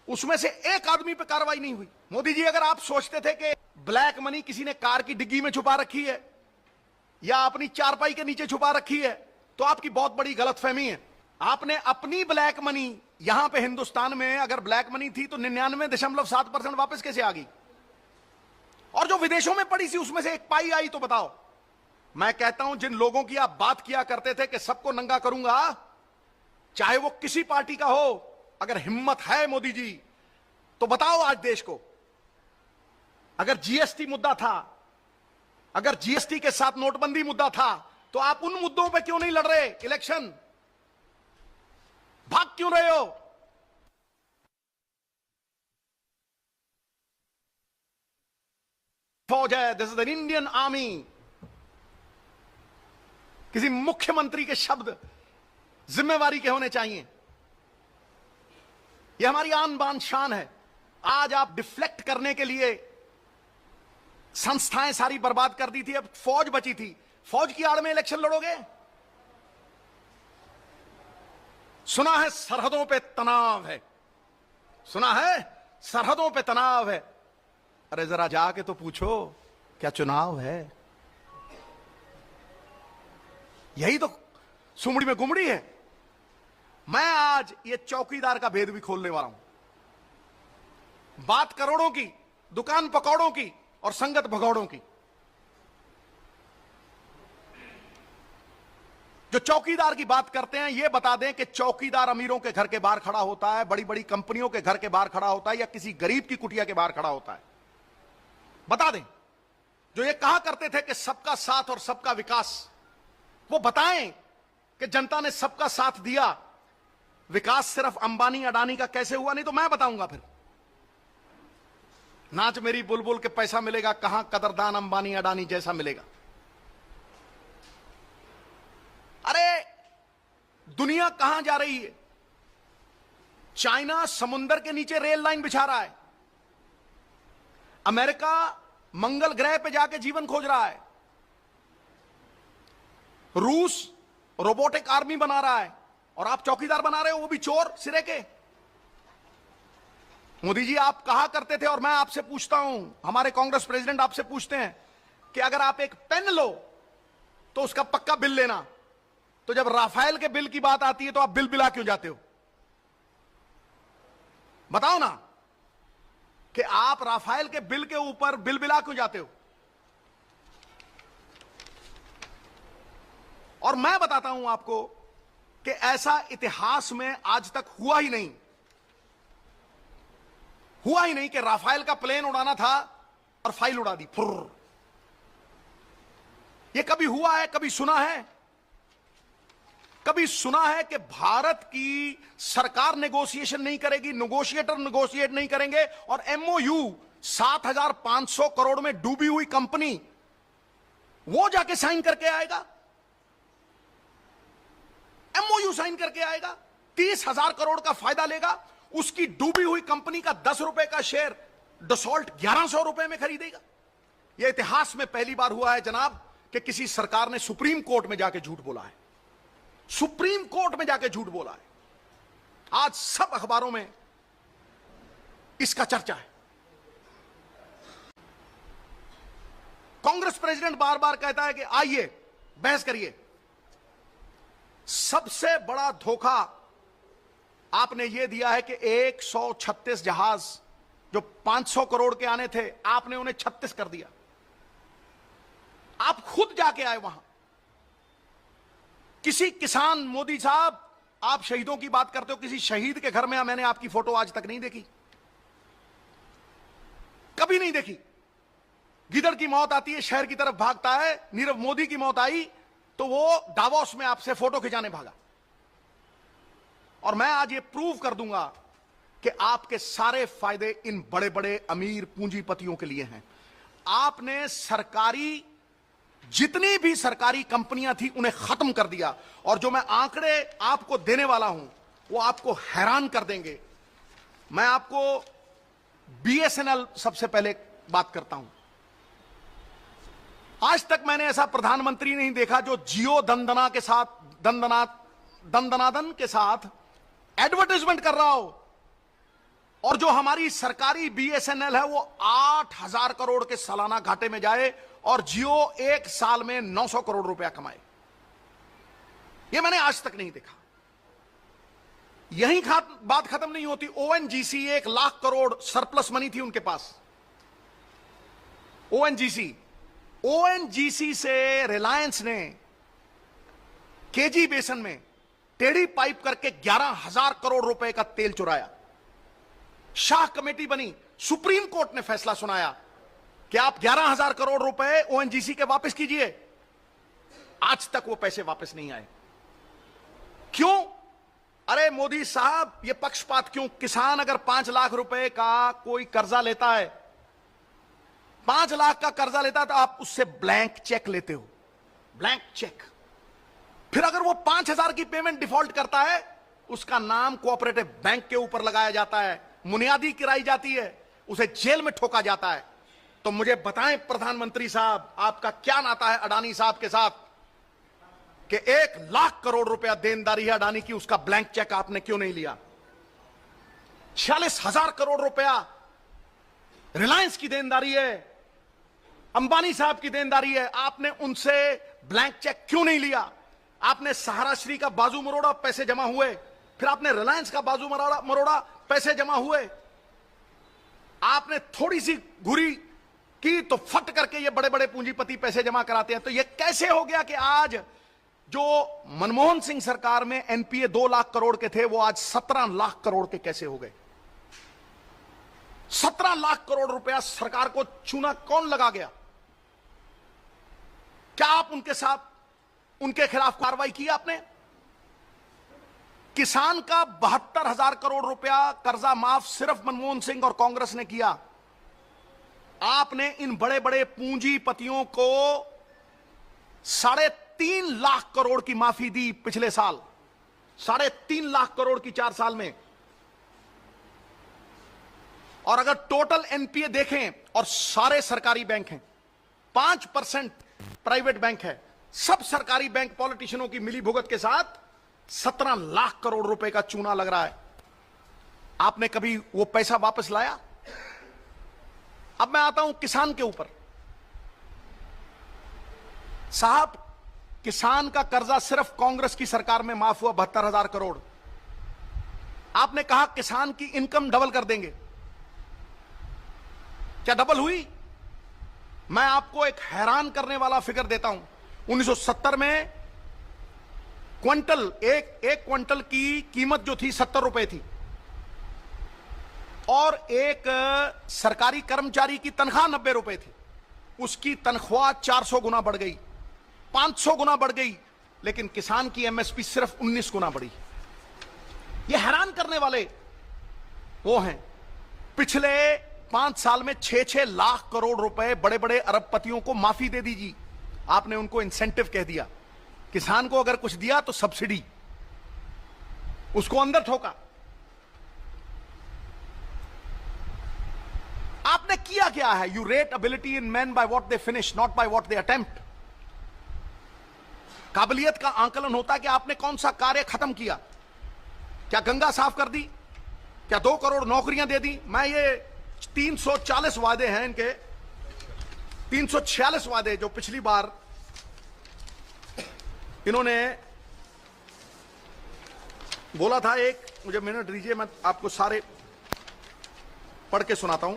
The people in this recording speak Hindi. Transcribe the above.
उसमें से एक आदमी पे कार्रवाई नहीं हुई। मोदी जी, अगर आप सोचते थे कि ब्लैक मनी किसी ने कार की डिग्गी में छुपा रखी है या अपनी चारपाई के नीचे छुपा रखी है, तो आपकी बहुत बड़ी गलतफहमी है। आपने अपनी ब्लैक मनी यहां पे हिंदुस्तान में अगर ब्लैक मनी थी तो 99.7% वापस कैसे आ गई? और जो विदेशों में पड़ी थी उसमें से एक पाई आई तो बताओ। मैं कहता हूं, जिन लोगों की आप बात किया करते थे कि सबको नंगा करूंगा, चाहे वो किसी पार्टी का हो, अगर हिम्मत है मोदी जी तो बताओ आज देश को। अगर जीएसटी मुद्दा था, अगर जीएसटी के साथ नोटबंदी मुद्दा था, तो आप उन मुद्दों पे क्यों नहीं लड़ रहे इलेक्शन? भाग क्यों रहे हो? फौज है, this is an Indian army. किसी मुख्यमंत्री के शब्द जिम्मेवारी के होने चाहिए। यह हमारी आन बान शान है। आज आप डिफ्लेक्ट करने के लिए संस्थाएं सारी बर्बाद कर दी थी, अब फौज बची थी। फौज की आड़ में इलेक्शन लड़ोगे? सुना है सरहदों पे तनाव है, सुना है सरहदों पे तनाव है। अरे जरा जाके तो पूछो, क्या चुनाव है? यही तो सुमड़ी में गुमड़ी है। मैं आज ये चौकीदार का भेद भी खोलने वाला हूं। बात करोड़ों की, दुकान पकौड़ों की और संगत भगौड़ों की। जो चौकीदार की बात करते हैं, ये बता दें कि चौकीदार अमीरों के घर के बाहर खड़ा होता है, बड़ी बड़ी कंपनियों के घर के बाहर खड़ा होता है, या किसी गरीब की कुटिया के बाहर खड़ा होता है? बता दें। जो ये कहा करते थे कि सबका साथ और सबका विकास, वो बताएं कि जनता ने सबका साथ दिया, विकास सिर्फ अंबानी अडानी का कैसे हुआ? नहीं तो मैं बताऊंगा फिर। नाच मेरी बुलबुल के पैसा मिलेगा कहां, कदरदान अंबानी अडानी जैसा मिलेगा। अरे दुनिया कहां जा रही है? चाइना समुंदर के नीचे रेल लाइन बिछा रहा है, अमेरिका मंगल ग्रह पे जाके जीवन खोज रहा है, रूस रोबोटिक आर्मी बना रहा है, और आप चौकीदार बना रहे हो, वो भी चोर सिरे के। मोदी जी, आप कहा करते थे, और मैं आपसे पूछता हूं, हमारे कांग्रेस प्रेसिडेंट आपसे पूछते हैं कि अगर आप एक पेन लो तो उसका पक्का बिल लेना, तो जब राफेल के बिल की बात आती है तो आप बिल बिला क्यों जाते हो? बताओ ना कि आप राफेल के बिल के ऊपर बिल बिला क्यों जाते हो? और मैं बताता हूं आपको कि ऐसा इतिहास में आज तक हुआ ही नहीं कि राफेल का प्लेन उड़ाना था और फाइल उड़ा दी फुर्र। यह कभी हुआ है? कभी सुना है? कभी सुना है कि भारत की सरकार नेगोशिएशन नहीं करेगी, नेगोशिएटर नेगोशिएट नहीं करेंगे, और एमओयू 7,500 करोड़ में डूबी हुई कंपनी वो जाके साइन करके आएगा? एमओयू साइन करके आएगा, 30,000 करोड़ का फायदा लेगा, उसकी डूबी हुई कंपनी का 10 रुपए का शेयर डसॉल्ट 1100 रुपए में खरीदेगा। यह इतिहास में पहली बार हुआ है जनाब कि किसी सरकार ने सुप्रीम कोर्ट में जाके झूठ बोला है। सुप्रीम कोर्ट में जाके झूठ बोला है। आज सब अखबारों में इसका चर्चा है। कांग्रेस प्रेसिडेंट बार बार कहता है कि आइए बहस करिए। सबसे बड़ा धोखा आपने यह दिया है कि 136 जहाज जो 500 करोड़ के आने थे, आपने उन्हें 36 कर दिया। आप खुद जाके आए वहां। किसी किसान, मोदी साहब आप शहीदों की बात करते हो, किसी शहीद के घर में मैंने आपकी फोटो आज तक नहीं देखी, कभी नहीं देखी। गिदड़ की मौत आती है, शहर की तरफ भागता है। नीरव मोदी की मौत आई तो वो डावोस में आपसे फोटो खिंचाने भागा। और मैं आज ये प्रूव कर दूंगा कि आपके सारे फायदे इन बड़े बड़े अमीर पूंजीपतियों के लिए हैं। आपने सरकारी, जितनी भी सरकारी कंपनियां थी उन्हें खत्म कर दिया। और जो मैं आंकड़े आपको देने वाला हूं वो आपको हैरान कर देंगे। मैं आपको बीएसएनएल सबसे पहले बात करता हूं। आज तक मैंने ऐसा प्रधानमंत्री नहीं देखा जो जियो दंदना के साथ, दंदनादन के साथ एडवर्टाइजमेंट कर रहा हो और जो हमारी सरकारी बीएसएनएल है वो 8,000 करोड़ के सालाना घाटे में जाए और जियो एक साल में 900 करोड़ रुपया कमाए। ये मैंने आज तक नहीं देखा। यहीं बात खत्म नहीं होती। ONGC 1 lakh crore surplus money थी उनके पास। ओएनजीसी से रिलायंस ने केजी बेसन में टेढ़ी पाइप करके 11,000 करोड़ रुपए का तेल चुराया। शाह कमेटी बनी, सुप्रीम कोर्ट ने फैसला सुनाया कि आप 11,000 करोड़ रुपए ओएनजीसी के वापस कीजिए। आज तक वो पैसे वापस नहीं आए। क्यों? अरे मोदी साहब, ये पक्षपात क्यों? किसान अगर 5 लाख रुपए का कोई कर्जा लेता है, 5 लाख का कर्जा लेता है, तो आप उससे ब्लैंक चेक लेते हो, ब्लैंक चेक। फिर अगर वो 5,000 की पेमेंट डिफॉल्ट करता है, उसका नाम कोऑपरेटिव बैंक के ऊपर लगाया जाता है, मुनियादी गिराई जाती है, उसे जेल में ठोका जाता है। तो मुझे बताएं प्रधानमंत्री साहब, आपका क्या नाता है अडानी साहब के साथ कि 1 लाख करोड़ रुपया देनदारी है अडानी की, उसका ब्लैंक चेक आपने क्यों नहीं लिया? 46,000 करोड़ रुपया रिलायंस की देनदारी है, अंबानी साहब की देनदारी है, आपने उनसे ब्लैंक चेक क्यों नहीं लिया? आपने सहारा श्री का बाजू मरोड़ा, पैसे जमा हुए, फिर आपने रिलायंस का बाजू मरोड़ा, पैसे जमा हुए। आपने थोड़ी सी घुरी की तो फट करके ये बड़े बड़े पूंजीपति पैसे जमा कराते हैं। तो ये कैसे हो गया कि आज जो मनमोहन सिंह सरकार में एनपीए 2 लाख करोड़ के थे, वो आज 17 लाख करोड़ के कैसे हो गए? 17 लाख करोड़ रुपया सरकार को चूना कौन लगा गया? क्या आप उनके खिलाफ कार्रवाई की आपने? किसान का 72,000 करोड़ रुपया कर्जा माफ सिर्फ मनमोहन सिंह और कांग्रेस ने किया। आपने इन बड़े बड़े पूंजीपतियों को 3.5 लाख करोड़ की माफी दी पिछले साल, 3.5 लाख करोड़ की 4 साल में। और अगर टोटल एनपीए देखें, और सारे सरकारी बैंक हैं, 5% प्राइवेट बैंक है, सब सरकारी बैंक पॉलिटिशियनों की मिलीभुगत के साथ 17 लाख करोड़ रुपए का चूना लग रहा है। आपने कभी वो पैसा वापस लाया? अब मैं आता हूं किसान के ऊपर। साहब, किसान का कर्जा सिर्फ कांग्रेस की सरकार में माफ हुआ 72,000 करोड़। आपने कहा किसान की इनकम डबल कर देंगे। क्या डबल हुई? मैं आपको एक हैरान करने वाला फिगर देता हूं। 1970 में एक क्विंटल की कीमत जो थी 70 रुपए थी, और एक सरकारी कर्मचारी की तनख्वाह 90 रुपए थी। उसकी तनख्वाह 400 गुना बढ़ गई, 500 गुना बढ़ गई, लेकिन किसान की एमएसपी सिर्फ 19 गुना बढ़ी। ये हैरान करने वाले वो हैं। पिछले 5 साल में 6-6 लाख करोड़ रुपए बड़े बड़े अरबपतियों को माफी दे दीजिए। आपने उनको इंसेंटिव कह दिया। किसान को अगर कुछ दिया तो सब्सिडी, उसको अंदर ठोका। आपने किया क्या है? You rate ability in man by what they finish, not by what they attempt. काबिलियत का आंकलन होता है कि आपने कौन सा कार्य खत्म किया। क्या गंगा साफ कर दी? क्या 2 करोड़ नौकरियां दे दी? मैं ये 340 वादे हैं इनके, 346 वादे जो पिछली बार इन्होंने बोला था। एक मुझे मिनट दीजिए, मैं आपको सारे पढ़ के सुनाता हूं।